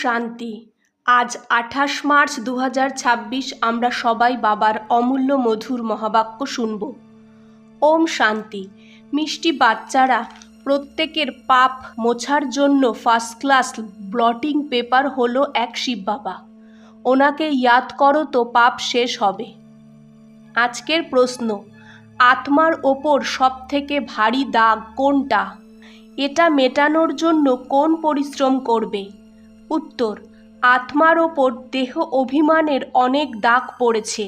শান্তি। আজ 28 মার্চ 2026 আমরা সবাই বাবার অমূল্য মধুর মহাবাক্য শুনব। ওম শান্তি। মিষ্টি বাচ্চারা, প্রত্যেকের পাপ মোছার জন্য ফার্স্ট ক্লাস ব্লটিং পেপার হলো এক শিব বাবা। ওনাকে ইয়াদ করো তো পাপ শেষ হবে। আজকের প্রশ্ন, আত্মার ওপর সবথেকে ভারী দাগ কোনটা? এটা মেটানোর জন্য কোন পরিশ্রম করবে? উত্তর, আত্মার ওপর দেহ অভিমানের অনেক দাগ পড়েছে।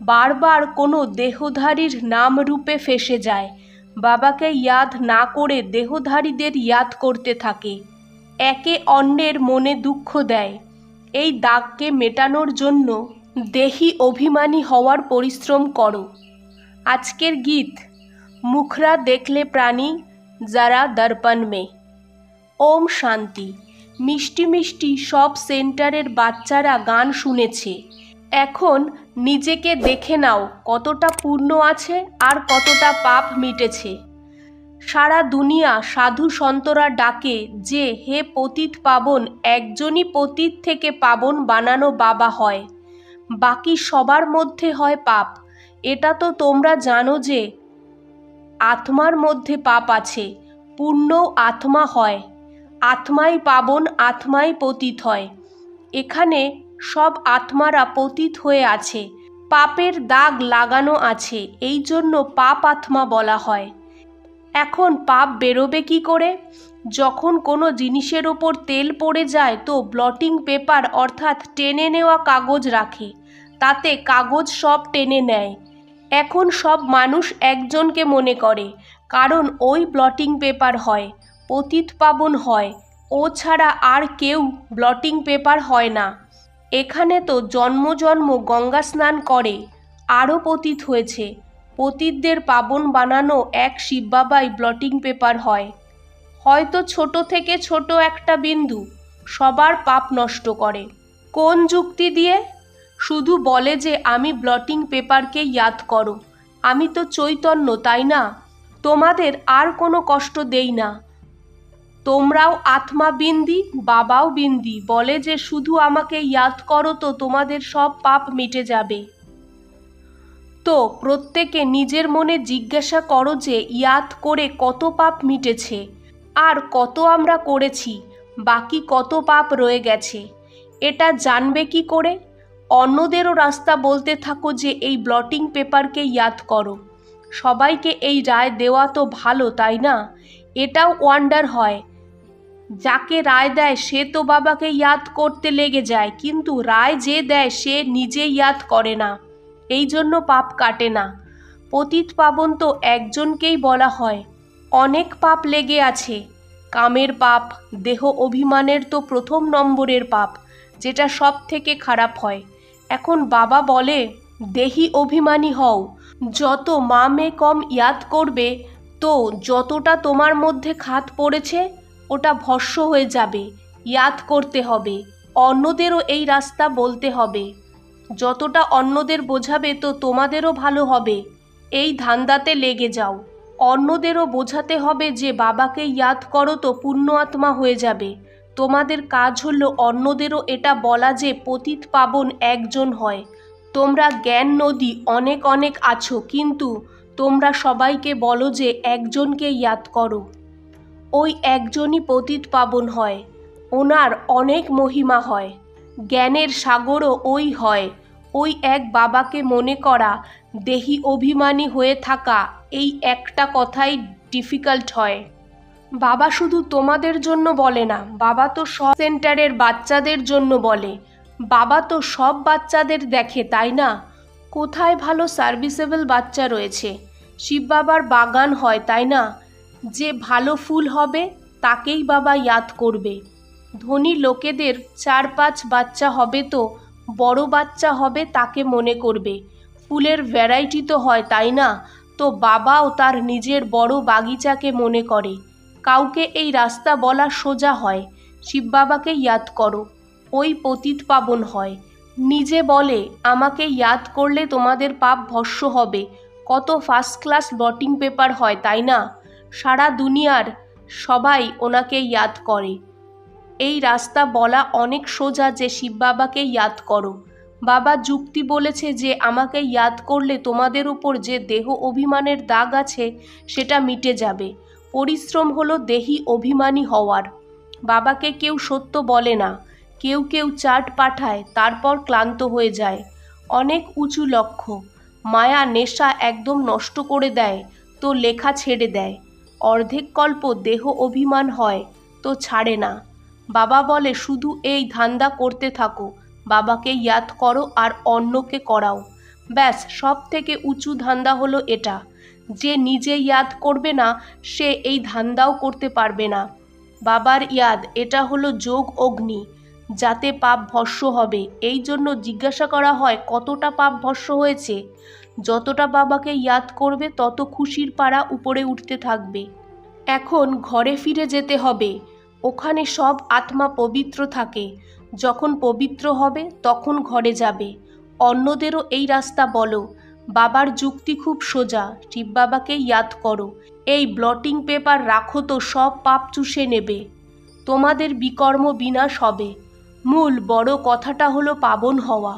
বারবার কোনো দেহধারীর নাম রূপে ফেসে যায়। বাবাকে ইয়াদ না করে দেহধারীদের ইয়াদ করতে থাকে, একে অন্যের মনে দুঃখ দেয়। এই দাগকে মেটানোর জন্য দেহি অভিমানী হওয়ার পরিশ্রম করো। আজকের গীত, মুখরা দেখলে প্রাণী যারা দর্পণ মে। ওম শান্তি। মিষ্টি মিষ্টি সব সেন্টারের বাচ্চারা গান শুনেছে। এখন নিজেকে দেখে নাও, কতটা পূর্ণ আছে আর কতটা পাপ মিটেছে। সারা দুনিয়া সাধু সন্তরা ডাকে যে হে পতিত পাবন, একজনই পতিত থেকে পাবন বানানো বাবা হয়, বাকি সবার মধ্যে হয় পাপ। এটা তো তোমরা জানো যে আত্মার মধ্যে পাপ আছে, পূর্ণও আত্মা হয়। আত্মাই পাবন, আত্মাই পতিত হয়। এখানে সব আত্মারা পতিত হয়ে আছে, পাপের দাগ লাগানো আছে, এই জন্য পাপ আত্মা বলা হয়। এখন পাপ বেরোবে কি করে? যখন কোনো জিনিসের ওপর তেল পড়ে যায় তো ব্লটিং পেপার অর্থাৎ টেনে নেওয়া কাগজ রাখে, তাতে কাগজ সব টেনে নেয়। এখন সব মানুষ একজনকে মনে করে, কারণ ওই ব্লটিং পেপার হয়, পতিত পাবন হয়। ও ছাড়া আর কেউ ব্লটিং পেপার হয় না। এখানে তো জন্ম জন্ম গঙ্গা স্নান করে আরও পতিত হয়েছে। পতিতদের পাবন বানানো এক শিব বাবাই ব্লটিং পেপার হয়। হয়তো ছোট থেকে ছোট একটা বিন্দু সবার পাপ নষ্ট করে। কোন যুক্তি দিয়ে? শুধু বলে যে আমি ব্লটিং পেপারকে ইয়াদ করো, আমি তো চৈতন্য, তাই না? তোমাদের আর কোনো কষ্ট দেই না। তোমরাও আত্মা বিন্দি, বাবাও বিন্দি, বলে যে শুধু আমাকে ইয়াদ করো তো তোমাদের সব পাপ মিটে যাবে। তো প্রত্যেকে নিজের মনে জিজ্ঞাসা করো যে ইয়াদ করে কত পাপ মিটেছে, আর কত আমরা করেছি, বাকি কত পাপ রয়ে গেছে। এটা জানবে কি করে? অন্যদেরও রাস্তা বলতে থাকো যে এই ব্লটিং পেপারকে ইয়াদ করো। সবাইকে এই রায় দেওয়া তো ভালো, তাই না? এটাও ওয়ান্ডার হয়, যাকে রায় দেয় সে তো বাবাকে ইয়াদ করতে লেগে যায়, কিন্তু রায় যে দেয় সে নিজে ইয়াদ করে না, এই জন্য পাপ কাটে না। পতিত পাবন তো একজনকেই বলা হয়, অনেক পাপ লেগে আছে। কামের পাপ, দেহ অভিমানের তো প্রথম নম্বরের পাপ, যেটা সব থেকে খারাপ হয়। এখন বাবা বলে দেহি অভিমানী হও, যত মা মে কম ইয়াদ করবে তো যতটা তোমার মধ্যে খাত পড়েছে ওটা ভস্ম হয়ে যাবে। ইয়াদ করতে হবে, অন্যদেরও এই রাস্তা বলতে হবে। যতটা অন্যদের বোঝাবে তো তোমাদেরও ভালো হবে। এই ধান্দাতে লেগে যাও। অন্যদেরও বোঝাতে হবে যে বাবাকে ইয়াদ করো তো পূর্ণ আত্মা হয়ে যাবে। তোমাদের কাজ হলো অন্যদেরও এটা বলা যে পতিত পাবন একজন হয়। তোমরা জ্ঞান নদী অনেক অনেক আছো, কিন্তু তোমরা সবাইকে বলো যে একজনকে ইয়াদ করো। ওই একজনই পতিত পাবন হয়, ওনার অনেক মহিমা হয়। জ্ঞানের সাগরও ওই হয়। ওই এক বাবাকে মনে করা, দেহি অভিমানী হয়ে থাকা, এই একটা কথাই ডিফিকাল্ট হয়। বাবা শুধু তোমাদের জন্য বলে না, বাবা তো সব সেন্টারের বাচ্চাদের জন্য বলে। বাবা তো সব বাচ্চাদের দেখে, তাই না? কোথায় ভালো সার্ভিসেবল বাচ্চা রয়েছে? শিব বাবার বাগান হয়, তাই না? যে ভালো ফুল হবে তাকেই বাবা ইয়াদ করবে। ধনী লোকেদের 4-5 বাচ্চা হবে তো বড় বাচ্চা হবে তাকে মনে করবে। ফুলের ভ্যারাইটি তো হয়, তাই না? তো বাবাও তার নিজের বড় বাগিচাকে মনে করে। কাউকে এই রাস্তা বলা সোজা হয়, শিব বাবাকে ইয়াদ করো, ওই পতিত পাবন হয়। নিজে বলে আমাকে ইয়াদ করলে তোমাদের পাপ ভস্ম হবে। কত ফার্স্ট ক্লাস ব্লটিং পেপার হয়, তাই না? সারা দুনিয়ার সবাই ওনাকে ইয়াদ করে। এই রাস্তা বলা অনেক সোজা যে শিব বাবাকে ইয়াদ করো। বাবা যুক্তি বলেছে যে আমাকে ইয়াদ করলে তোমাদের উপর যে দেহ অভিমানের দাগ আছে সেটা মিটে যাবে। পরিশ্রম হলো দেহি অভিমানী হওয়ার। বাবাকে কেউ সত্য বলে না, কেউ কেউ চাট পাঠায়, তারপর ক্লান্ত হয়ে যায়। অনেক উঁচু লক্ষ্য। মায়া নেশা একদম নষ্ট করে দেয় তো লেখা ছেড়ে দেয়। অর্ধেক কল্প দেহ অভিমান হয় তো ছাড়ে না। বাবা বলে শুধু এই ধান্দা করতে থাকো, বাবাকে ইয়াদ করো আর অন্যকে করাও। ব্যাস, সব থেকে উঁচু ধান্দা হলো এটা। যে নিজে ইয়াদ করবে না সে এই ধান্দাও করতে পারবে না। বাবার ইয়াদ এটা হলো যোগ অগ্নি, যাতে পাপ ভস্ম হবে। এই জন্য জিজ্ঞাসা করা হয় কতটা পাপ ভস্ম হয়েছে। যতটা বাবাকে ইয়াদ করবে তত খুশির পারা উপরে উঠতে থাকবে। এখন ঘরে ফিরে যেতে হবে। ওখানে সব আত্মা পবিত্র থাকে। যখন পবিত্র হবে তখন ঘরে যাবে। অন্যদেরও এই রাস্তা বলো। বাবার যুক্তি খুব সোজা, শিব বাবাকে ইয়াদ করো। এই ব্লটিং পেপার রাখো তো সব পাপ চুষে নেবে। তোমাদের বিকর্ম বিনাশ হবে। মূল বড় কথাটা হলো পাবন হওয়া।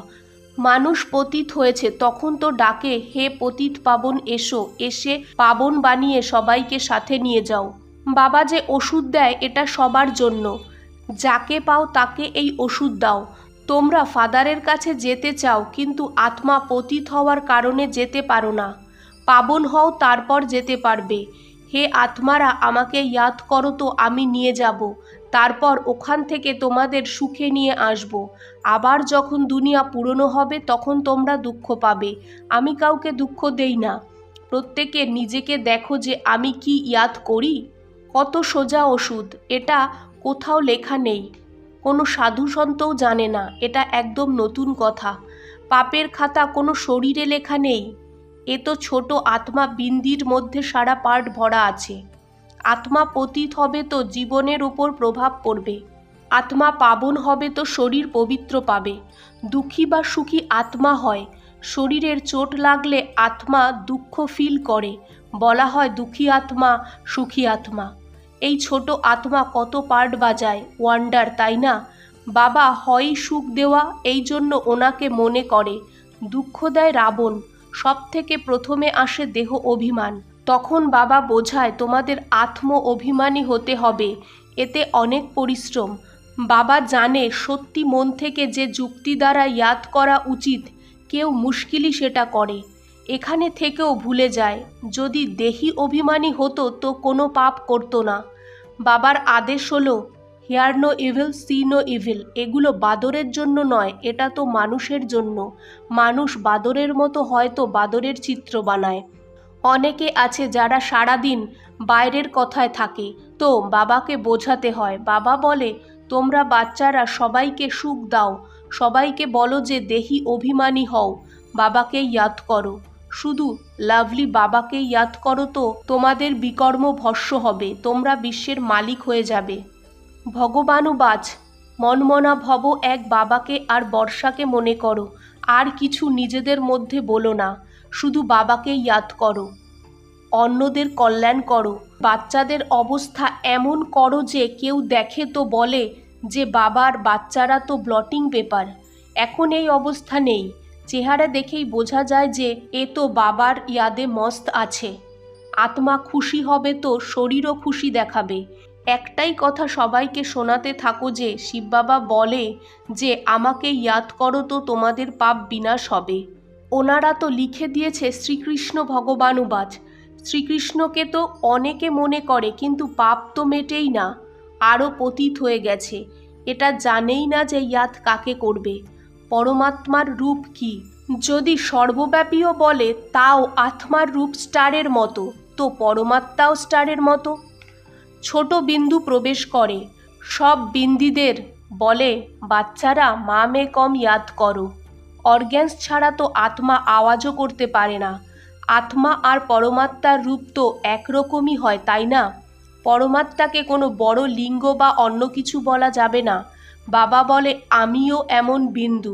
মানুষ পতিত হয়েছে তখন তো ডাকে, হে পতিত পাবন এসো, এসে পাবন বানিয়ে সবাইকে সাথে নিয়ে যাও। বাবা যে ওষুধ দেয় এটা সবার জন্য। যাকে পাও তাকে এই ওষুধ দাও। তোমরা ফাদারের কাছে যেতে চাও কিন্তু আত্মা পতিত হওয়ার কারণে যেতে পারো না। পাবন হও, তারপর যেতে পারবে। হে আত্মারা, আমাকে ইয়াদ করো তো আমি নিয়ে যাব। তারপর ওখান থেকে তোমাদের সুখে নিয়ে আসব। আবার যখন দুনিয়া পুরনো হবে তখন তোমরা দুঃখ পাবে। আমি কাউকে দুঃখ দেই না। প্রত্যেকে নিজেকে দেখো যে আমি কি ইয়াদ করি। কত সোজা ওষুধ, এটা কোথাও লেখা নেই। কোনো সাধু সন্তও জানে না। এটা একদম নতুন কথা। পাপের খাতা কোনো শরীরে লেখা নেই। এ তো ছোট আত্মা বিন্দির মধ্যে সারা পার্ট ভরা আছে। আত্মা পতিত হবে তো জীবনের উপর প্রভাব পড়বে। আত্মা পাবন হবে তো শরীর পবিত্র পাবে। দুঃখী বা সুখী আত্মা হয়। শরীরের চোট লাগলে আত্মা দুঃখ ফিল করে। বলা হয় দুঃখী আত্মা, সুখী আত্মা। এই ছোট আত্মা কত পার্ট বাজায়, ওয়ান্ডার, তাই না? বাবা হয় সুখ দেওয়া, এই জন্য ওনাকে মনে করে। দুঃখ দেয় রাবণ। সব থেকে প্রথমে আসে দেহ অভিমান। তখন বাবা বোঝায় তোমাদের আত্ম অভিমানী হতে হবে। এতে অনেক পরিশ্রম। বাবা জানে সত্যি মন থেকে যে যুক্তি দ্বারা ইয়াদ করা উচিত, কেউ মুশকিলই সেটা করে। এখানে থেকেও ভুলে যায়। যদি দেহি অভিমানী হতো তো কোনো পাপ করতো না। বাবার আদেশ হলো hear no evil, see no evil. এগুলো বাদরের জন্য নয়, এটা তো মানুষের জন্য। মানুষ বাদরের মতো হয়তো বাদরের চিত্র বানায়। অনেকে আছে যারা সারাদিন বাইরের কথায় থাকে, তো বাবাকে বোঝাতে হয়। বাবা বলে তোমরা বাচ্চারা সবাইকে সুখ দাও, সবাইকে বলো যে দেহি অভিমানী হও, বাবাকে ইয়াদ করো। শুধু লাভলি বাবাকে ইয়াদ করো তো তোমাদের বিকর্ম ভস্ম হবে, তোমরা বিশ্বের মালিক হয়ে যাবে। ভগবানুবাচ মনমনা ভব, এক বাবাকে আর বর্ষাকে মনে করো। আর কিছু নিজেদের মধ্যে বলো না, শুধু বাবাকে ইয়াদ করো। অন্যদের কল্যাণ করো। বাচ্চাদের অবস্থা এমন করো যে কেউ দেখে তো বলে যে বাবার বাচ্চারা তো ব্লটিং পেপার। এখন এই অবস্থা নেই। চেহারা দেখেই বোঝা যায় যে এ তো বাবার ইয়াদে মস্ত আছে। আত্মা খুশি হবে তো শরীরও খুশি দেখাবে। একটাই কথা সবাইকে শোনাতে থাকো যে শিব বাবা বলে যে আমাকে ইয়াদ করো তো তোমাদের পাপ বিনাশ হবে। ওনারা তো লিখে দিয়েছে শ্রীকৃষ্ণ ভগবানুবাচ। শ্রীকৃষ্ণকে তো অনেকে মনে করে কিন্তু পাপ তো মেটেই না, আরও পতিত হয়ে গেছে। এটা জানেই না যে ইয়াদ কাকে করবে। পরমাত্মার রূপ কি? যদি সর্বব্যাপীও বলে তাও আত্মার রূপ স্টারের মতো, তো পরমাত্মাও স্টারের মতো। ছোট বিন্দু প্রবেশ করে। সব বিন্দিদের বলে বাচ্চারা মা মে কম ইয়াদ করো। অর্গ্যানস ছাড়া তো আত্মা আওয়াজও করতে পারে না। আত্মা আর পরমাত্মার রূপ তো একরকমই হয়, তাই না? পরমাত্মাকে কোনো বড় লিঙ্গ বা অন্য কিছু বলা যাবে না। বাবা বলে আমিও এমন বিন্দু,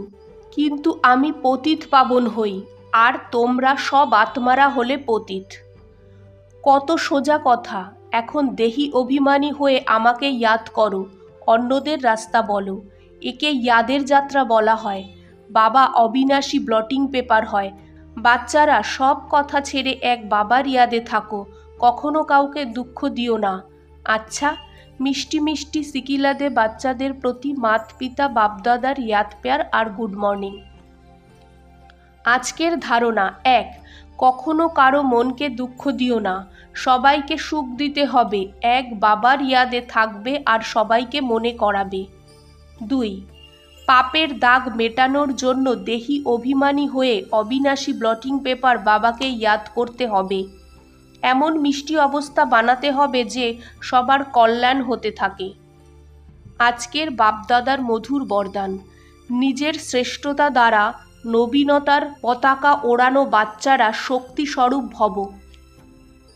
কিন্তু আমি পতিত পাবন হই, আর তোমরা সব আত্মারা হলে পতিত। কত সোজা কথা। এখন দেহি অভিমানী হয়ে আমাকে ইয়াদ করো। অন্যদের রাস্তা বলো। একে ইয়াদের যাত্রা বলা হয়। বাবা অবিনাশী ব্লটিং পেপার হয়। বাচ্চারা সব কথা ছেড়ে এক বাবার ইয়াদে থাকো, কখনো কাউকে দুঃখ দিও না। আচ্ছা, মিষ্টি মিষ্টি সিকিলাদে বাচ্চাদের প্রতি মাত পিতা বাপদাদার ইয়াদ প্যার আর গুড মর্নিং। আজকের ধারণা 1, কখনো কারো মনকে দুঃখ দিও না, সবাইকে সুখ দিতে হবে, এক বাবার ইয়াদে থাকবে আর সবাইকে মনে করাবে। 2, পাপের দাগ মেটানোর জন্য দেহি অভিমানী হয়ে অবিনাশী ব্লটিং পেপার বাবাকে ইয়াদ করতে হবে। এমন মিষ্টি অবস্থা বানাতে হবে যে সবার কল্যাণ হতে থাকে। আজকের বাপদাদার মধুর বরদান, নিজের শ্রেষ্ঠতা দ্বারা নবীনতার পতাকা ওড়ানো বাচ্চারা শক্তিস্বরূপ ভব।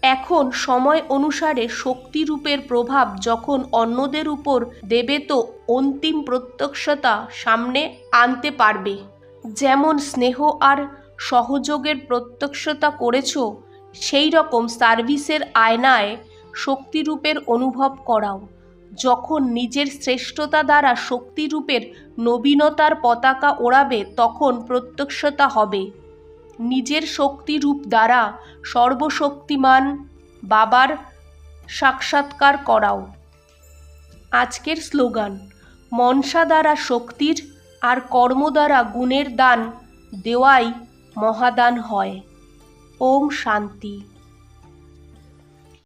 এখন সময় অনুসারে শক্তিরূপের প্রভাব যখন অন্যদের উপর দেবে তো অন্তিম প্রত্যক্ষতা সামনে আনতে পারবে। যেমন স্নেহ আর সহযোগের প্রত্যক্ষতা করেছ, সেই রকম সার্ভিসের আয়নায় শক্তিরূপের অনুভব করাও। যখন নিজের শ্রেষ্ঠতা দ্বারা শক্তিরূপের নবীনতার পতাকা ওড়াবে তখন প্রত্যক্ষতা হবে। নিজের শক্তিরূপ দ্বারা সর্বশক্তিমান বাবার সাক্ষাৎকার করাও। আজকের স্লোগান, মনসা দ্বারা শক্তির আর কর্ম দ্বারা গুণের দান দেওয়াই মহাদান হয়। ওম শান্তি।